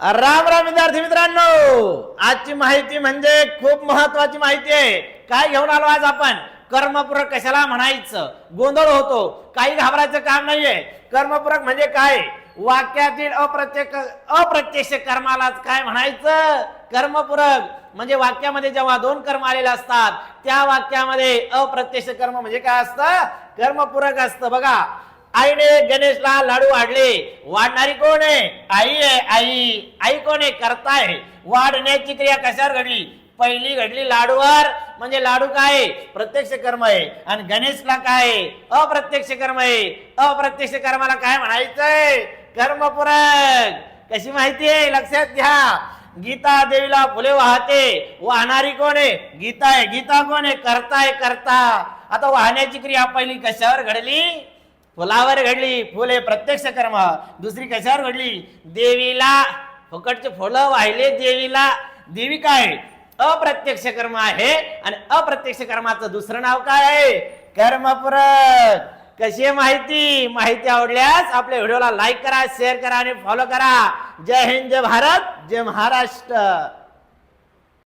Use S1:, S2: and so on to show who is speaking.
S1: राम राम विद्यार्थी मित्रांनो, आजची माहिती म्हणजे खूप महत्वाची माहिती आहे. काय घेऊन आलो आज आपण? कर्मपूरक कशाला म्हणायचं, गोंधळ होतो. काही घाबरायचं काम नाहीये. कर्मपूरक म्हणजे काय? वाक्यातील अप्रत्यक्ष कर्मालाच काय म्हणायचं? कर्मपूरक. म्हणजे वाक्यामध्ये जेव्हा दोन कर्म आलेले असतात त्या वाक्यामध्ये अप्रत्यक्ष कर्म म्हणजे काय असतं? कर्मपूरक असतं. बघा, आईने गणेशला लाडू वाढले. वाढणारी कोण आहे? आई आहे. आई आई कोण आहे? करता आहे. वाढण्याची क्रिया कशावर घडली? पहिली घडली लाडूवर. म्हणजे लाडू काय आहे? प्रत्यक्ष कर्म आहे. आणि गणेशला काय आहे? अप्रत्यक्ष कर्म आहे. अप्रत्यक्ष कर्माला काय म्हणायचंय? कर्मपूरक. कशी माहिती आहे? लक्षात घ्या. गीता देवीला फुले वाहते. वाहणारी कोण आहे? गीता आहे. गीता कोण आहे? करता आहे. करता. आता वाहण्याची क्रिया पहिली कशावर घडली? फुलावर घडली. फुले प्रत्यक्ष कर्म. दुसरी कशावर घडली? देवीला फुकटचे फुलं वाहिले देवीला. देवी काय? अप्रत्यक्ष कर्म आहे. आणि अप्रत्यक्ष कर्माचं दुसरं नाव काय आहे? कर्मपूरक. कशी आहे माहिती? माहिती आवडल्यास आपल्या व्हिडिओला लाईक करा, शेअर करा आणि फॉलो करा. जय हिंद, जय भारत, जय महाराष्ट्र.